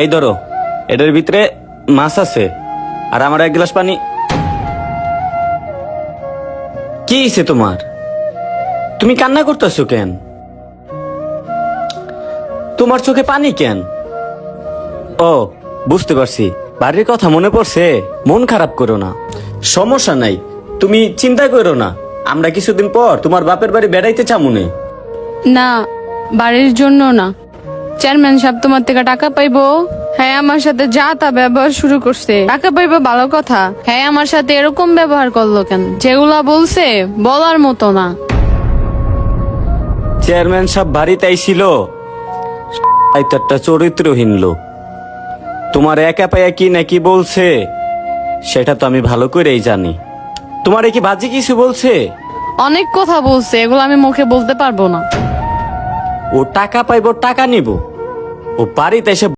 এই ধরো, এটার ভিতরে মাছ আছে আর আমার এক গ্লাস পানি। কি হয়েছে তোমার? তুমি কান্না করতেছো কেন? তোমার চোখে পানি কেন? ও, বুঝতে পারছি, বাড়ির কথা মনে পড়ছে। মন খারাপ করো না, সমস্যা নাই, তুমি চিন্তা করো না। আমরা কিছুদিন পর তোমার বাপের বাড়ি বেড়াইতে চামুনে। না, বাড়ির জন্য না, চেয়ারম্যান সাহেব তোমার থেকে টাকা পাইবো। হ্যাঁ, আমার সাথে যা তা ব্যবহার শুরু করছে। টাকা পাইবো ভালো কথা, হ্যাঁ আমার সাথে এরকম ব্যবহার করলো কেন? যেগুলা বলছে বলার মতো না। চেয়ারম্যান সাহেব বাড়িতে আইছিল, তাই তো একটা চরিত্রহীন লোক। তোমার একা পায়া কি নাকি বলছে সেটা তো আমি ভালো করেই জানি। তোমার কি বাজে কিছু বলছে? অনেক কথা বলছে, এগুলো আমি মুখে বলতে পারবো না। ও টাকা পাইবো, টাকা নিব, ও বাড়িতে এসে